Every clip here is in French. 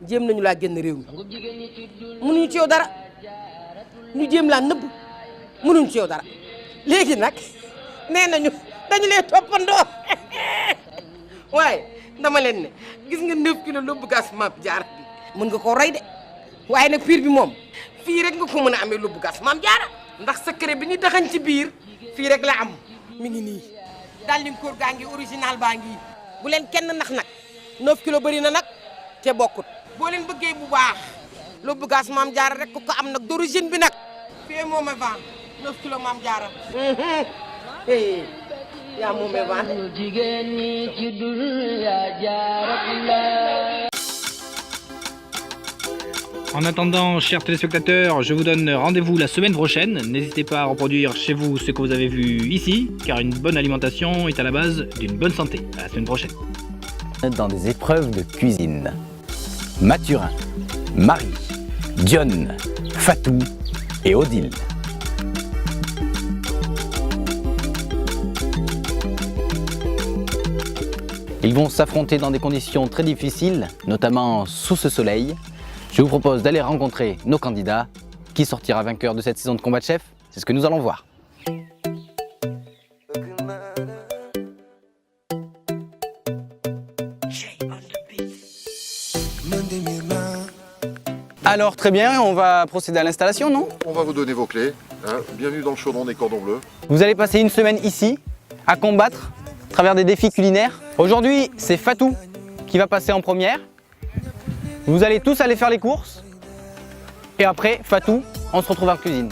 jéem nañu laa génn réew mi mënuñu ci yow dara ñu jéem laa nëbb mënuñu ci yow dara léegi nag nee nañu dañu lee toppandoo waaye dama leen ne gis nga 9 kilos lóbbu gas Mame Diarra bi mën nga koo rey de waaye nag piir bi moom fii rek nga ko mën a amee lóbbu gas Mame Diarra ndax secret bi ñu taxañ ci biir fii rek la am mi ngi nii daal di koor gaa ngi original baa ngi bu leen kenn nax nag 9 kilos bëri na nag te bokkut boo leen bëggee bu baax lóbbu gas Mame Diarra rek ko am nag d'origine bi nag fii moom a vent 9 kilos Mame Diarra yaa moom a vent jigéen ñi ci dul yaa jaara. En attendant, chers téléspectateurs, je vous donne rendez-vous la semaine prochaine. N'hésitez pas à reproduire chez vous ce que vous avez vu ici, car une bonne alimentation est à la base d'une bonne santé. À la semaine prochaine. Dans des épreuves de cuisine, Mathurin, Marie, Dionne, Fatou et Odile. Ils vont s'affronter dans des conditions très difficiles, notamment sous ce soleil. Je vous propose d'aller rencontrer nos candidats. Qui sortira vainqueur de cette saison de combat de chef? C'est ce que nous allons voir. Alors très bien, on va procéder à l'installation, non? On va vous donner vos clés. Hein. Bienvenue dans le chaudron des cordons bleus. Vous allez passer une semaine ici, à combattre, à travers des défis culinaires. Aujourd'hui, c'est Fatou qui va passer en première. Vous allez tous aller faire les courses. Et après, Fatou, on se retrouve en cuisine.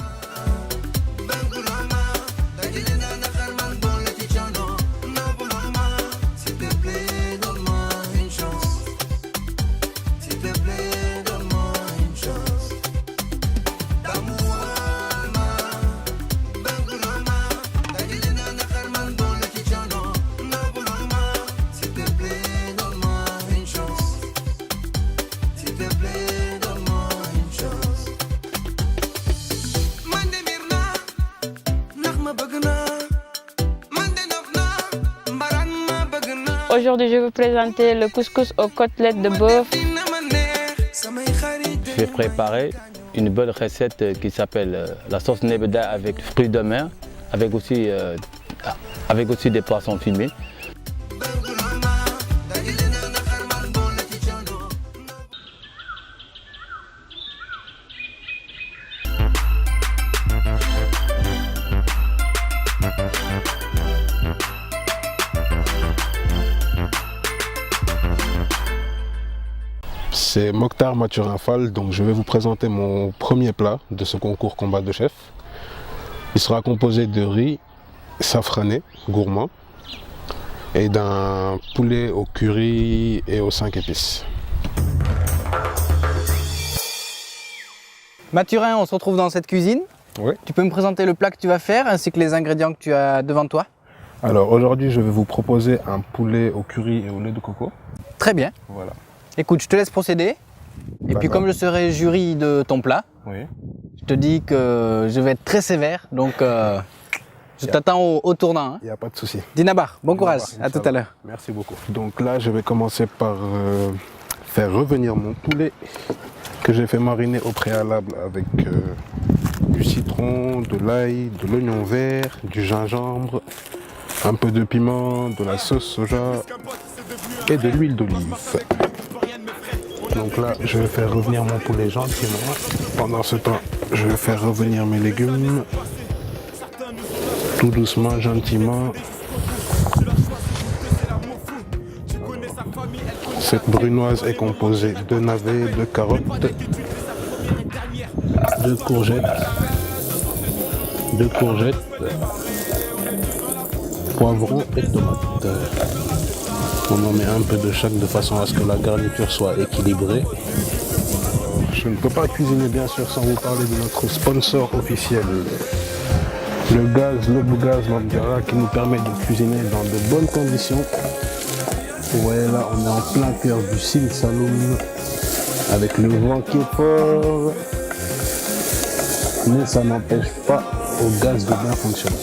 Aujourd'hui, je vais vous présenter le couscous aux côtelettes de bœuf. Je vais préparer une bonne recette qui s'appelle la sauce nebeda avec fruits de mer, avec aussi des poissons fumés. C'est Mokhtar Mathurin Fall, donc je vais vous présenter mon premier plat de ce concours combat de chef. Il sera composé de riz safrané, gourmand, et d'un poulet au curry et aux 5 épices. Mathurin, on se retrouve dans cette cuisine. Oui. Tu peux me présenter le plat que tu vas faire ainsi que les ingrédients que tu as devant toi? Alors aujourd'hui, je vais vous proposer un poulet au curry et au lait de coco. Très bien. Voilà. Écoute, je te laisse procéder. Et puis comme je serai jury de ton plat, oui, je te dis que je vais être très sévère. Donc je t'attends au tournant. Il n'y a pas de souci. Dinabar, bon courage. À tout à l'heure. Merci beaucoup. Donc là, je vais commencer par faire revenir mon poulet que j'ai fait mariner au préalable avec du citron, de l'ail, de l'oignon vert, du gingembre, un peu de piment, de la sauce soja et de l'huile d'olive. Donc là, je vais faire revenir mon poulet gentiment. Pendant ce temps, je vais faire revenir mes légumes. Tout doucement, gentiment. Cette brunoise est composée de navets, de carottes, de courgettes, poivrons et tomates. On en met un peu de chaque de façon à ce que la garniture soit équilibrée. Je ne peux pas cuisiner bien sûr sans vous parler de notre sponsor officiel, le gaz Mame Diarra, qui nous permet de cuisiner dans de bonnes conditions. Vous voyez là, on est en plein cœur du Sine Saloum avec le vent qui est fort, mais ça n'empêche pas au gaz de bien fonctionner.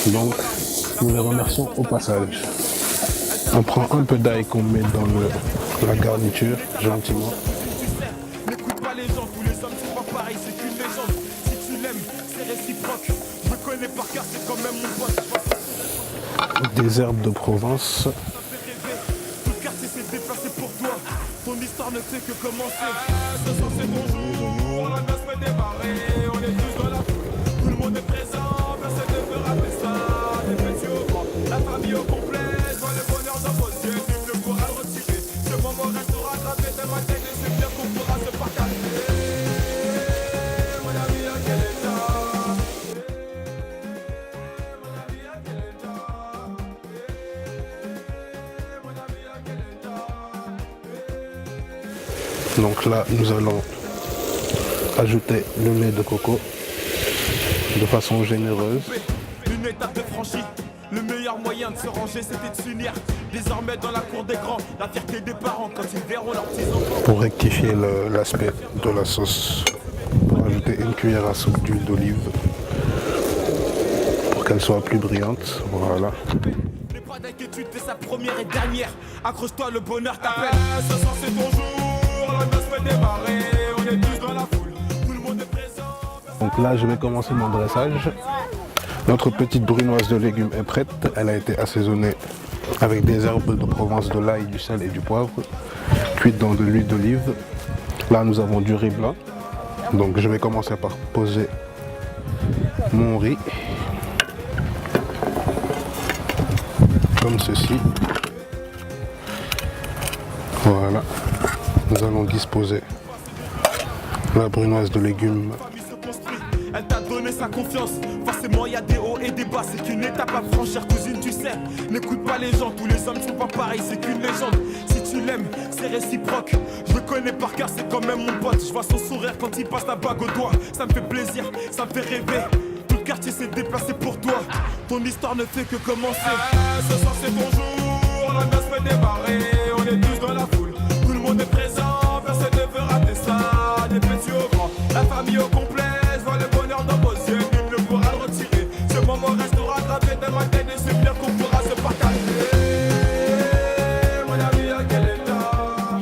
Donc nous les remercions au passage. On prend un peu d'ail qu'on met dans la garniture, gentiment. les gens, tous les hommes sont pas pareils, c'est qu'une légende. Si tu l'aimes, c'est réciproque. Je me connais par cœur, c'est quand même mon pote. Des herbes de Provence. Ça fait rêver, tout le quartier s'est déplacé pour toi. Ton histoire ne fait que commencer. Ce soir c'est ton jour, la noce fait démarrer. On est tous dans la foule, tout le monde est présent. Personne ne peut rater ça, des petits au grand, la famille au complet. Je vois le bonheur dans vos yeux, nul ne pourra le retirer. Ce moment restera gravé dans ma tête et c'est bien qu'on pourra se partager. Mon ami, à quel état? Mon ami, à quel état? Mon ami, à quel état? Donc là, nous allons ajouter le lait de coco de façon généreuse. Une étape de franchie. Le meilleur moyen de se ranger, c'était de s'unir. Désormais dans la cour des grands, la fierté des parents quand ils verront leurs petits-enfants. Pour rectifier l'aspect de la sauce, pour ajouter une cuillère à soupe d'huile d'olive pour qu'elle soit plus brillante. Voilà. N'aie pas d'inquiétude, fais sa première et dernière. Accroche-toi, le bonheur t'appelle. Ce soir c'est ton jour, la noce fait démarrer. On est tous dans la foule, tout le monde est présent. Donc là, je vais commencer mon dressage. Notre petite brunoise de légumes est prête. Elle a été assaisonnée avec des herbes de Provence, de l'ail, du sel et du poivre, cuite dans de l'huile d'olive. Là, nous avons du riz blanc. Donc je vais commencer par poser mon riz. Comme ceci. Voilà. Nous allons disposer la brunoise de légumes. Elle t'a donné sa confiance. Forcément, il y a des hauts et des bas. C'est qu'une étape à franchir, cousine, tu sais. N'écoute pas les gens, tous les hommes sont pas pareils. C'est qu'une légende. Si tu l'aimes, c'est réciproque. Je le connais par cœur, c'est quand même mon pote. Je vois son sourire quand il passe la bague au doigt. Ça me fait plaisir, ça me fait rêver. Tout le quartier s'est déplacé pour toi. Ton histoire ne fait que commencer. Ce soir, c'est ton jour. La noce fait démarrer. On est tous dans la foule. Tout le monde est présent. Personne ne veut rater ça. Des petits au grand, la famille au complet. Je vois le bonheur dans vos yeux, nul ne pourra le retirer. Ce moment restera gravé dans ma tête et c'est bien qu'on pourra se partager. Mon ami, à quel état?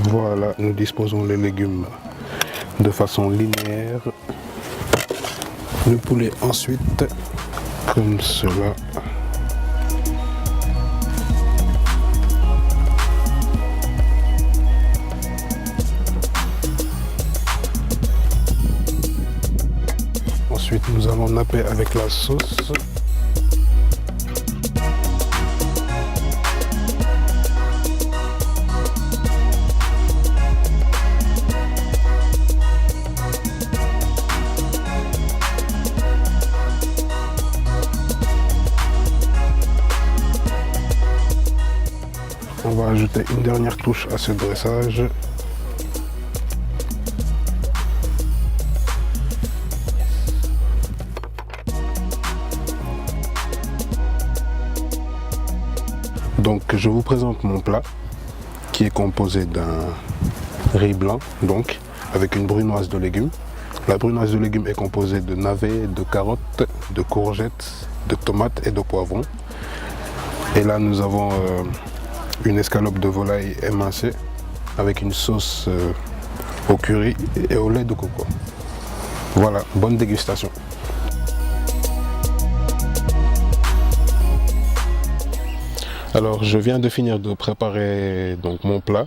Voilà, nous disposons les légumes de façon linéaire. Le poulet ensuite, comme cela. Ensuite, nous allons napper avec la sauce. On va ajouter une dernière touche à ce dressage. Donc je vous présente mon plat qui est composé d'un riz blanc, donc avec une brunoise de légumes. La brunoise de légumes est composée de navets, de carottes, de courgettes, de tomates et de poivrons. Et là nous avons une escalope de volaille émincée avec une sauce au curry et au lait de coco. Voilà, bonne dégustation. Alors je viens de finir de préparer donc mon plat.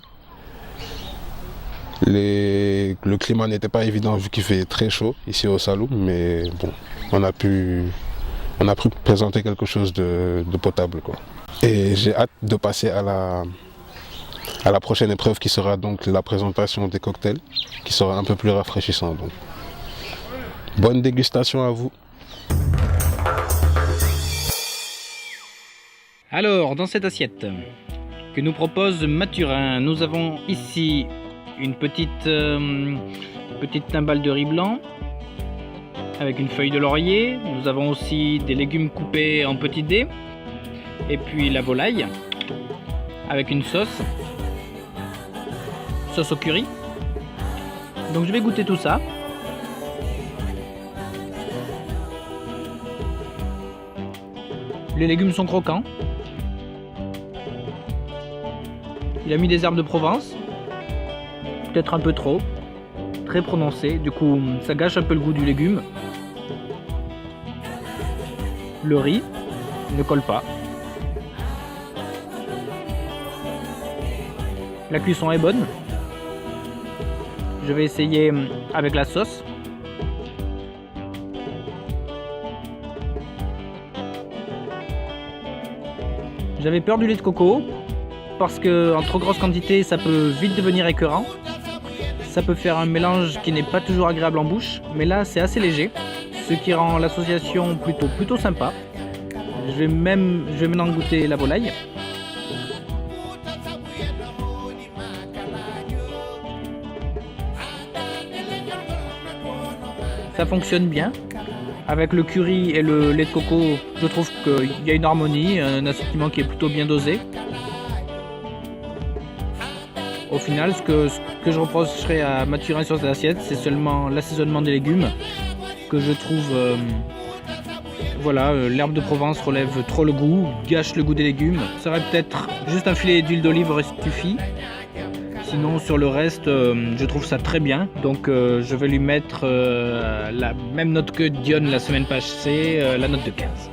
Le climat n'était pas évident vu qu'il fait très chaud ici au Saloum, mais bon, on a pu présenter quelque chose de potable, quoi. Et j'ai hâte de passer à la prochaine épreuve qui sera donc la présentation des cocktails, qui sera un peu plus rafraîchissant. Donc. Bonne dégustation à vous. Alors, dans cette assiette que nous propose Mathurin, nous avons ici une petite timbale de riz blanc avec une feuille de laurier. Nous avons aussi des légumes coupés en petits dés. Et puis la volaille avec une sauce au curry. Donc je vais goûter tout ça. Les légumes sont croquants. Il a mis des herbes de Provence, peut-être un peu trop, très prononcé, du coup ça gâche un peu le goût du légume. Le riz ne colle pas. La cuisson est bonne. Je vais essayer avec la sauce. J'avais peur du lait de coco parce que en trop grosse quantité ça peut vite devenir écœurant. Ça peut faire un mélange qui n'est pas toujours agréable en bouche, mais là c'est assez léger, ce qui rend l'association plutôt sympa. Je vais maintenant goûter la volaille. Ça fonctionne bien. Avec le curry et le lait de coco, je trouve qu'il y a une harmonie, un assortiment qui est plutôt bien dosé. Au final, ce que je reprocherais à Mathurin sur cette assiette, c'est seulement l'assaisonnement des légumes, que je trouve... voilà, l'herbe de Provence relève trop le goût, gâche le goût des légumes. Ça aurait peut-être juste un filet d'huile d'olive aurait suffi. Sinon, sur le reste, je trouve ça très bien. Donc, je vais lui mettre la même note que Dionne la semaine passée, la note de 15.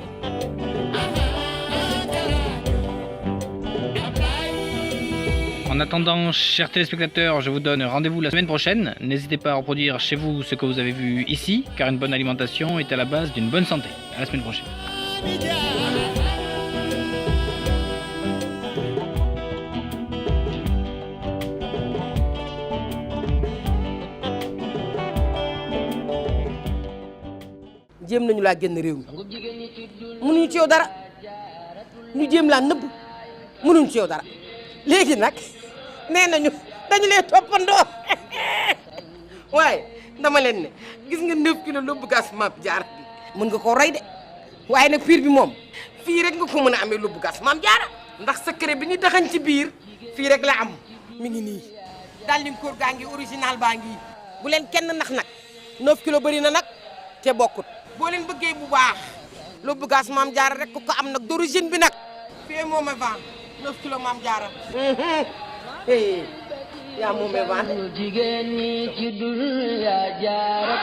En attendant, chers téléspectateurs, je vous donne rendez-vous la semaine prochaine. N'hésitez pas à reproduire chez vous ce que vous avez vu ici, car une bonne alimentation est à la base d'une bonne santé. À la semaine prochaine. jéem nañu laa génn réew mi mënuñu ci yow dara ñu jéem laa nëbb mënuñu ci yow dara léegi nag nee nañu dañu lay toppandoo waaye dama leen ne gis nga 9 kilos lóbbu gas Mame Diarra bi mën nga koo rey de waaye nag piir bi moom fii rek nga ko mën a amee lóbbu gas Mame Diarra ndax secret bi ñu taxañ ci biir fii rek la am mi ngi nii daal di koor gaa ngi original baa ngi bu leen kenn nax nag 9 kilos bëri na nag te bokkut boo leen bëggee bu baax lóbbu gas Mame Diarra rek ko am nag d'origine bi nag fii moom a vent 9 kilos Mame Diarra yaa moom a vent jigéen ñi ci dul yaa Diarra